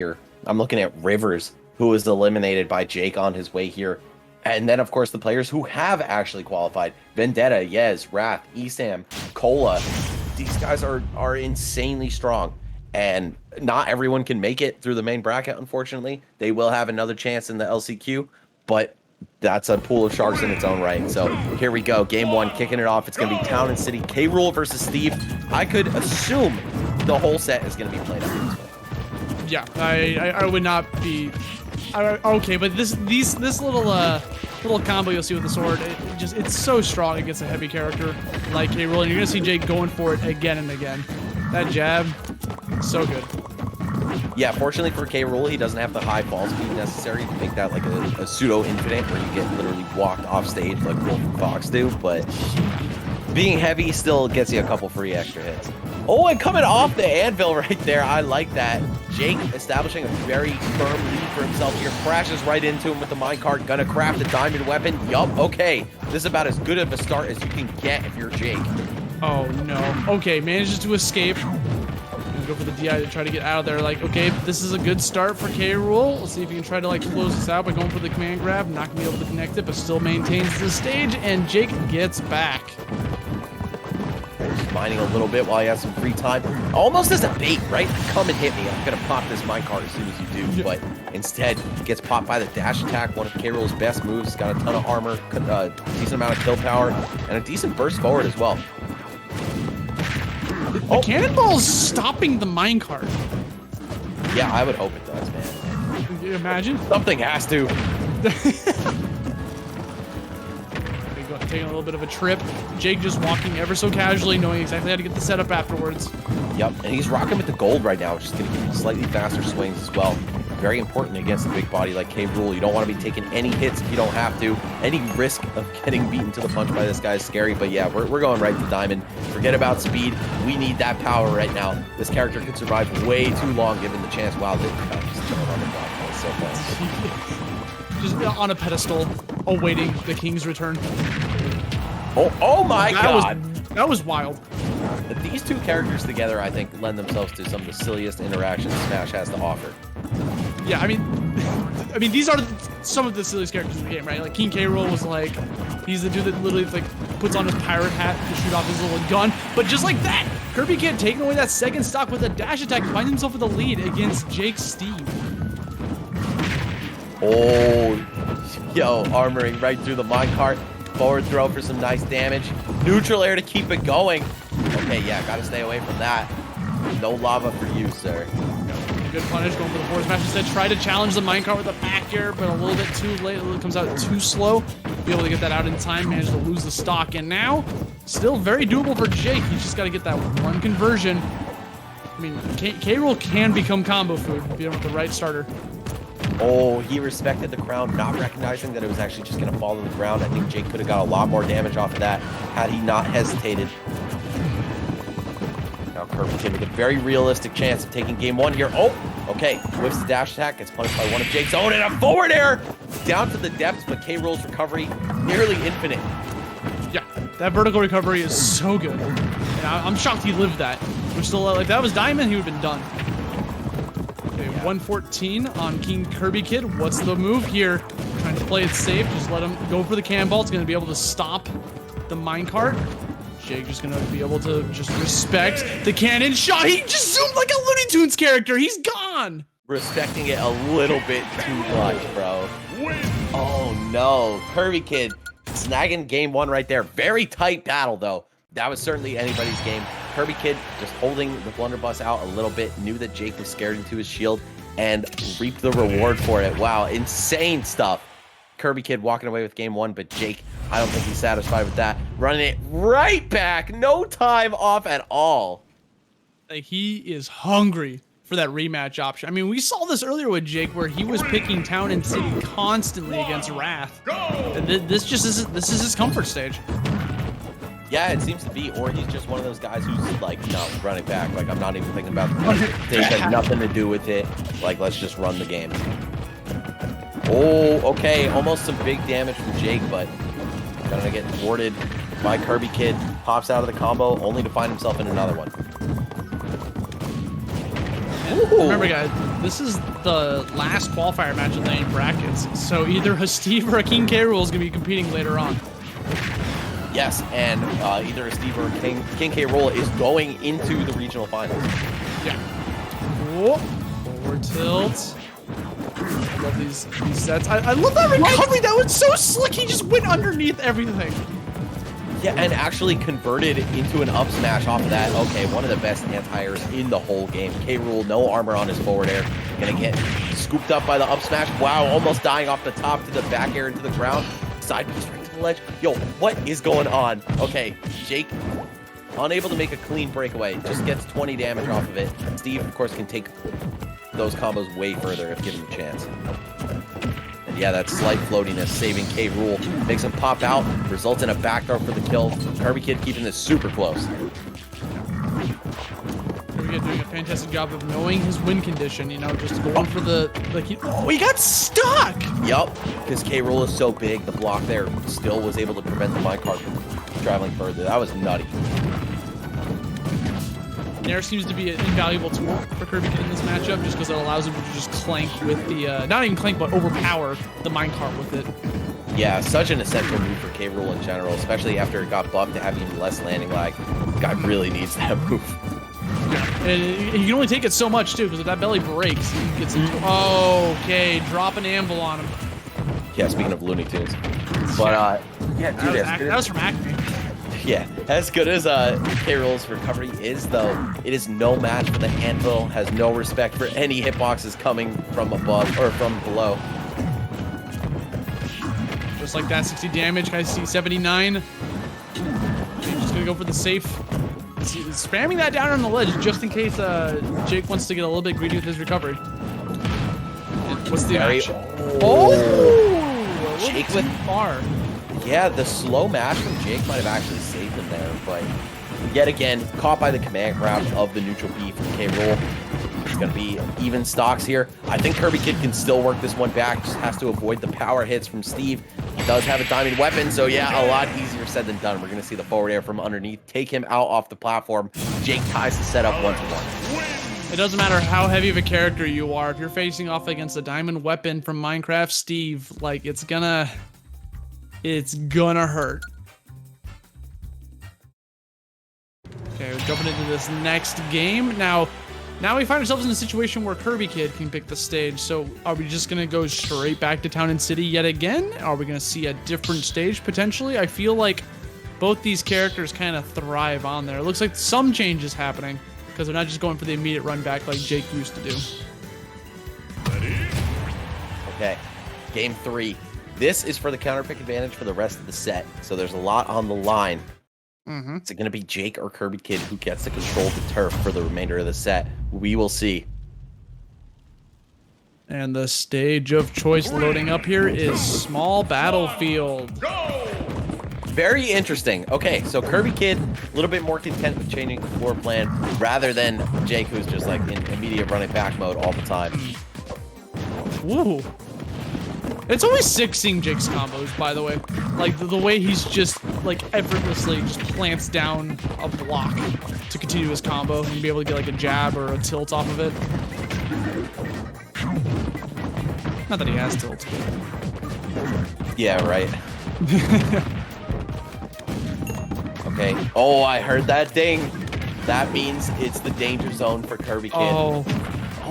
here. I'm looking at Rivers, who was eliminated by Jake on his way here. And then, of course, the players who have actually qualified. Vendetta, Yez, Wrath, Esam, Cola. These guys are insanely strong. And not everyone can make it through the main bracket, unfortunately. They will have another chance in the LCQ, but that's a pool of sharks in its own right. So here we go. Game one, kicking it off. It's going to be Town and City. K-Rool versus Steve. I could assume the whole set is going to be played out this way. Yeah, I would not be okay, but this little combo you'll see with the sword, it's so strong against a heavy character like K-Rool, and you're gonna see Jake going for it again and again. That jab, so good. Yeah, fortunately for K-Rool, he doesn't have the high ball speed necessary to make that like a pseudo infinite where you get literally walked off stage like Wolf and Fox do, but being heavy still gets you a couple free extra hits. Oh, and coming off the anvil right there. I like that. Jake establishing a very firm lead for himself here. Crashes right into him with the minecart. Gonna craft a diamond weapon. Yup, okay. This is about as good of a start as you can get if you're Jake. Oh, no. Okay, manages to escape. Gonna go for the DI to try to get out of there. Like, okay, this is a good start for K-Rool. Let's see if he can try to, like, close this out by going for the command grab. Not gonna be able to connect it, but still maintains the stage, and Jake gets back. Mining a little bit while he has some free time. Almost as a bait, right? Come and hit me. I'm going to pop this minecart as soon as you do. But instead, gets popped by the dash attack. One of K-Rool's best moves. Got a ton of armor, decent amount of kill power, and a decent burst forward as well. The cannonball's stopping the minecart. Yeah, I would hope it does, man. Can you imagine? Something has to. Taking a little bit of a trip. Jake just walking ever so casually, knowing exactly how to get the setup afterwards. Yep, and he's rocking with the gold right now, which is going to give him slightly faster swings as well. Very important against a big body like K-Rool. You don't want to be taking any hits if you don't have to. Any risk of getting beaten to the punch by this guy is scary, but yeah, we're going right to diamond. Forget about speed. We need that power right now. This character could survive way too long given the chance. Wow, they just jumped on the block. That was so fast. Just on a pedestal, awaiting the king's return. Oh my god! That was wild. These two characters together, I think, lend themselves to some of the silliest interactions Smash has to offer. Yeah, I mean, these are some of the silliest characters in the game, right? Like King K-Rool was like, he's the dude that literally like puts on his pirate hat to shoot off his little gun, but just like that, KirbyKid taking away that second stock with a dash attack, finds himself with a lead against Jake Steve. Oh, yo, armoring right through the minecart. Forward throw for some nice damage. Neutral air to keep it going. Okay, yeah, gotta stay away from that. No lava for you, sir. Good punish, going for the forward smash instead. Try to challenge the minecart with a back air, but a little bit too late. It comes out too slow. Be able to get that out in time. Managed to lose the stock, and now still very doable for Jake. He's just got to get that one conversion. I mean, K-Rool can become combo food if you have the right starter. Oh, he respected the crown, not recognizing that it was actually just going to fall on the ground. I think Jake could have got a lot more damage off of that had he not hesitated. Now KirbyKid with a very realistic chance of taking game one here. Oh, okay. Whiffs the dash attack, gets punished by one of Jake's own, and a forward air! Down to the depths, but K-Rool's recovery nearly infinite. Yeah, that vertical recovery is so good. And I'm shocked he lived that. We're still, like, that was diamond, he would have been done. 114 on King KirbyKid. What's the move here? Trying to play it safe. Just let him go for the cannonball. It's going to be able to stop the minecart. Jake just going to be able to just respect the cannon shot. He just zoomed like a Looney Tunes character. He's gone. Respecting it a little bit too much, bro. Oh, no. KirbyKid snagging game one right there. Very tight battle, though. That was certainly anybody's game. KirbyKid just holding the blunderbuss out a little bit, knew that Jake was scared into his shield, and reaped the reward for it. Wow, insane stuff. KirbyKid walking away with game one, but Jake, I don't think he's satisfied with that. Running it right back, no time off at all. He is hungry for that rematch option. I mean, we saw this earlier with Jake, where he was picking Town and City constantly against Wrath. And this is his comfort stage. Yeah, it seems to be, or he's just one of those guys who's like, no, run it back. Like, I'm not even thinking about it. They had nothing to do with it. Like, let's just run the game. Oh, okay, almost some big damage from Jake, but gonna get thwarted by KirbyKid. Pops out of the combo, only to find himself in another one. Remember, guys, this is the last qualifier match of the main brackets. So either a Steve or a King K. Rool is going to be competing later on. Yes, and either a Steve or a King K. Rool is going into the regional finals. Yeah. Whoa. Forward tilt. I love these sets. I love that recovery. That was so slick. He just went underneath everything. Yeah, and actually converted into an up smash off of that. Okay, one of the best anti-airs in the whole game. K. Rool, no armor on his forward air. Gonna get scooped up by the up smash. Wow, almost dying off the top to the back air into the ground. Side piece right to the ledge. Yo, what is going on? Okay, Jake, unable to make a clean breakaway. Just gets 20 damage off of it. Steve, of course, can take those combos way further if given the chance. And yeah, that slight floatiness saving K. Rool. Makes him pop out, results in a backdoor for the kill. KirbyKid keeping this super close. KirbyKid doing a fantastic job of knowing his win condition, you know, just going for the, like, he got stuck! Yup, because K. Rool is so big, the block there still was able to prevent the minecart from traveling further. That was nutty. Nair seems to be an invaluable tool for KirbyKid in this matchup, just because it allows him to just clank with the, not even clank, but overpower the minecart with it. Yeah, such an essential move for K. Rool in general, especially after it got buffed to have even less landing lag. The guy really needs that move. Yeah, and you can only take it so much, too, because if that belly breaks, he gets into... Oh, okay, drop an anvil on him. Yeah, speaking of Looney Tunes. But, yeah, dude, that was from Acme. Yeah, as good as K. Rool's recovery is, though, it is no match for the anvil, has no respect for any hitboxes coming from above, or from below. Just like that, 60 damage, guys see 79. Okay, just gonna go for the safe. Spamming that down on the ledge, just in case Jake wants to get a little bit greedy with his recovery. And what's the action? Oh! Jake with far. Yeah, the slow mash from Jake might have actually saved him there, but yet again, caught by the command grab of the neutral B from K. Rool. It's going to be even stocks here. I think KirbyKid can still work this one back, just has to avoid the power hits from Steve. He does have a diamond weapon, so yeah, a lot easier said than done. We're going to see the forward air from underneath, take him out off the platform. Jake ties the setup 1-1. It doesn't matter how heavy of a character you are, if you're facing off against a diamond weapon from Minecraft Steve, like, it's gonna hurt. Okay, we're jumping into this next game. Now we find ourselves in a situation where KirbyKid can pick the stage. So are we just gonna go straight back to Town and City yet again? Are we gonna see a different stage potentially? I feel like both these characters kind of thrive on there. It looks like some changes happening because they're not just going for the immediate run back like Jake used to do. Okay, game 3. This is for the counter pick advantage for the rest of the set. So there's a lot on the line. Is it going to be Jake or KirbyKid who gets to control the turf for the remainder of the set? We will see. And the stage of choice loading up here is Small Battlefield. Very interesting. Okay, so KirbyKid, a little bit more content with changing the floor plan rather than Jake, who's just like in immediate running back mode all the time. Woo. It's always sick seeing Jake's combos, by the way. Like, the way he's just, like, effortlessly just plants down a block to continue his combo and be able to get, like, a jab or a tilt off of it. Not that he has tilt. Yeah, right. Okay. Oh, I heard that ding. That means it's the danger zone for KirbyKid. Oh.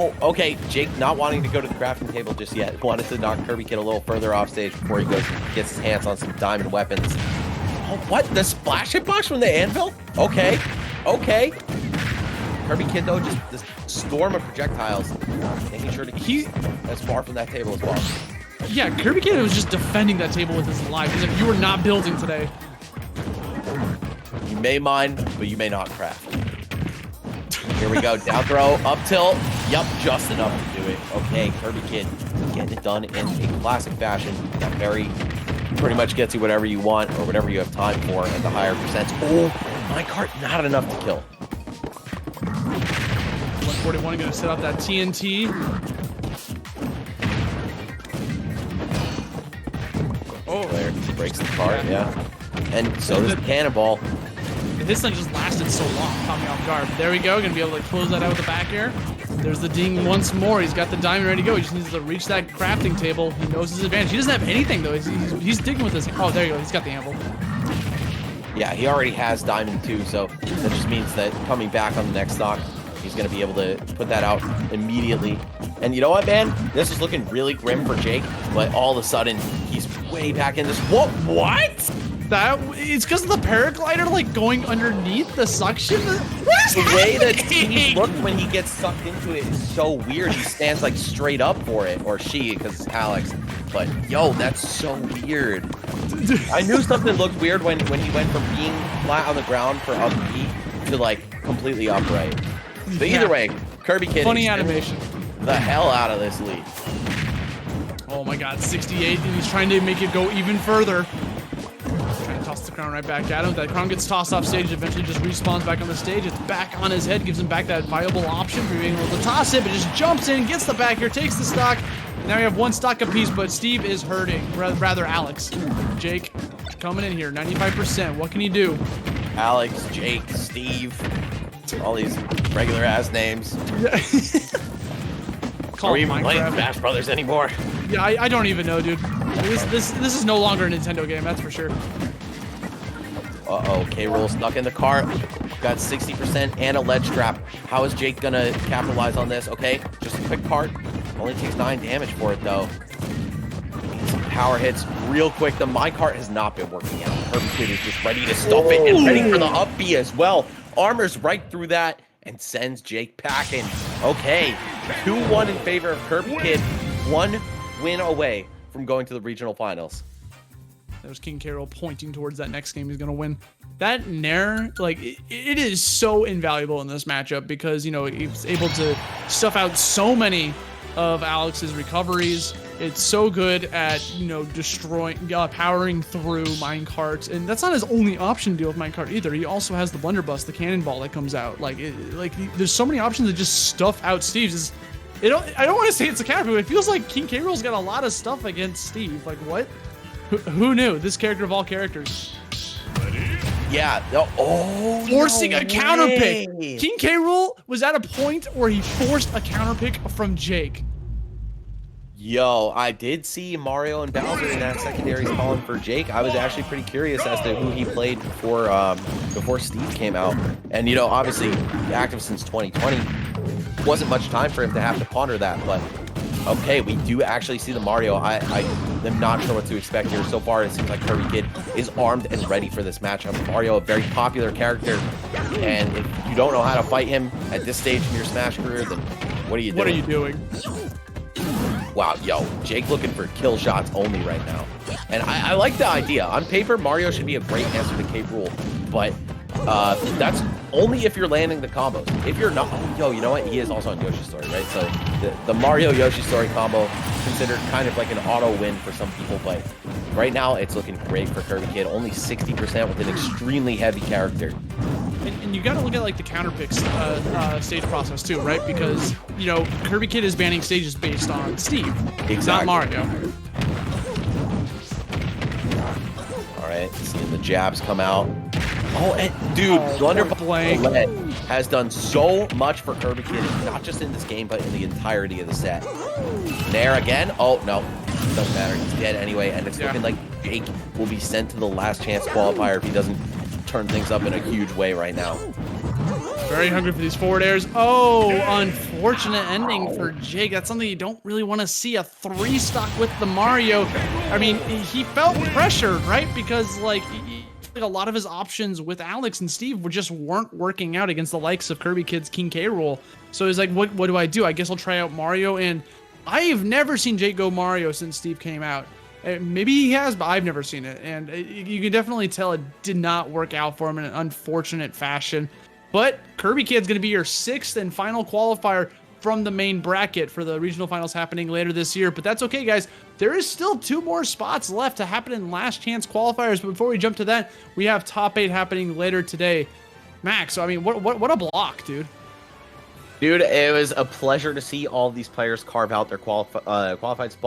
Oh, okay. Jake not wanting to go to the crafting table just yet. Wanted to knock KirbyKid a little further off stage before he goes and gets his hands on some diamond weapons. Oh, what? The splash hitbox from the anvil? Okay. Okay. KirbyKid, though, just this storm of projectiles. Making sure to keep as far from that table as possible. Yeah, KirbyKid was just defending that table with his life. Because if you were not building today... You may mine, but you may not craft. Here we go. Down throw, up tilt. Yup, just enough to do it. Okay, KirbyKid getting it done in a classic fashion. That very pretty much gets you whatever you want or whatever you have time for at the higher percents. Oh, minecart, not enough to kill. 141 gonna set up that TNT. Oh, there breaks the cart, yeah. And so does the cannonball. This thing just lasted so long, caught me off guard. But there we go, gonna be able to close that out with the back air. There's the ding once more. He's got the diamond ready to go. He just needs to reach that crafting table. He knows his advantage. He doesn't have anything, though. He's digging with his... Oh, there you go. He's got the anvil. Yeah, he already has diamond too, so that just means that coming back on the next stock, he's going to be able to put that out immediately. And you know what, man? This is looking really grim for Jake, but all of a sudden, he's way back in this. What? It's because of the paraglider, like, going underneath the suction? What is The way that happening? he looks when he gets sucked into it is so weird. He stands, like, straight up for it, or she, because it's Alex. But, yo, that's so weird. I knew something looked weird when he went from being flat on the ground for up B to, like, completely upright. But either way, KirbyKid Funny animation. The hell out of this lead. Oh my god, 68, and he's trying to make it go even further. Trying to toss the crown right back at him. That crown gets tossed off stage, eventually just respawns back on the stage. It's back on his head, gives him back that viable option for being able to toss it, but just jumps in, gets the back here, takes the stock. Now we have one stock apiece, but Steve is hurting. Rather, Alex. Jake coming in here, 95%. What can he do? Alex, Jake, Steve, all these regular ass names. Are we even playing Smash Brothers anymore? Yeah, I don't even know, dude. This is no longer a Nintendo game, that's for sure. Uh-oh, K-Rool stuck in the cart. Got 60% and a ledge trap. How is Jake gonna capitalize on this? Okay, just a quick cart. Only takes 9 damage for it, though. Some power hits real quick. The minecart has not been working out. KirbyKid is just ready to stuff it and ready for the up B as well. Armors right through that and sends Jake packing. Okay, 2-1 in favor of KirbyKid. 1 win away from going to the regional finals. There's King K. Rool pointing towards that next game he's going to win. That Nair, like, it is so invaluable in this matchup because, you know, he's able to stuff out so many of Alex's recoveries. It's so good at, you know, destroying, powering through minecarts. And that's not his only option to deal with minecart either. He also has the blunderbuss, the cannonball that comes out. Like, there's so many options to just stuff out Steve's. I don't want to say it's a counter, but it feels like King K. Rool's got a lot of stuff against Steve. Like, what? Who knew? This character of all characters. Yeah. Oh, forcing a counter way. pick. King K. Rool was at a point where he forced a counter pick from Jake. Yo, I did see Mario and Bowser in that secondary calling for Jake. I was actually pretty curious as to who he played before Steve came out. And, you know, obviously active since 2020. Wasn't much time for him to have to ponder that, but okay, we do actually see the Mario. I am not sure what to expect here. So far, it seems like KirbyKid is armed and ready for this matchup. Mario, a very popular character, and if you don't know how to fight him at this stage in your Smash career, then what are you doing? What are you doing? Wow, yo, Jake looking for kill shots only right now. And I like the idea. On paper, Mario should be a great answer to K-Rool, but that's only if you're landing the combos. If you're not, oh, yo, you know what? He is also on Yoshi's Story, right? So the Mario-Yoshi Story combo considered kind of like an auto win for some people, but right now it's looking great for KirbyKid. Only 60% with an extremely heavy character. And you got to look at like the counter picks stage process too, right? Because, you know, KirbyKid is banning stages based on Steve, not Mario. All right, seeing the jabs come out. Oh, and dude, Blunderbuss has done so much for KirbyKid, not just in this game, but in the entirety of the set. Nair again. Oh, no. Doesn't matter. He's dead anyway, and it's looking like Jake will be sent to the last chance qualifier if he doesn't turn things up in a huge way right now. Very hungry for these forward airs. Oh, unfortunate ending for Jake. That's something you don't really want to see, a 3-stock with the Mario. I mean, he felt pressured, right? Because, like, a lot of his options with Alex and Steve just weren't working out against the likes of KirbyKid's King K. Rool. So he's like, what do I do? I guess I'll try out Mario. And I've never seen Jake go Mario since Steve came out. Maybe he has, but I've never seen it. And you can definitely tell it did not work out for him in an unfortunate fashion. But KirbyKid's going to be your 6th and final qualifier from the main bracket for the regional finals happening later this year. But that's okay, guys. There is still 2 more spots left to happen in last chance qualifiers. But before we jump to that, we have top 8 happening later today. Max, so I mean, what a block, dude. Dude, it was a pleasure to see all these players carve out their qualified spots.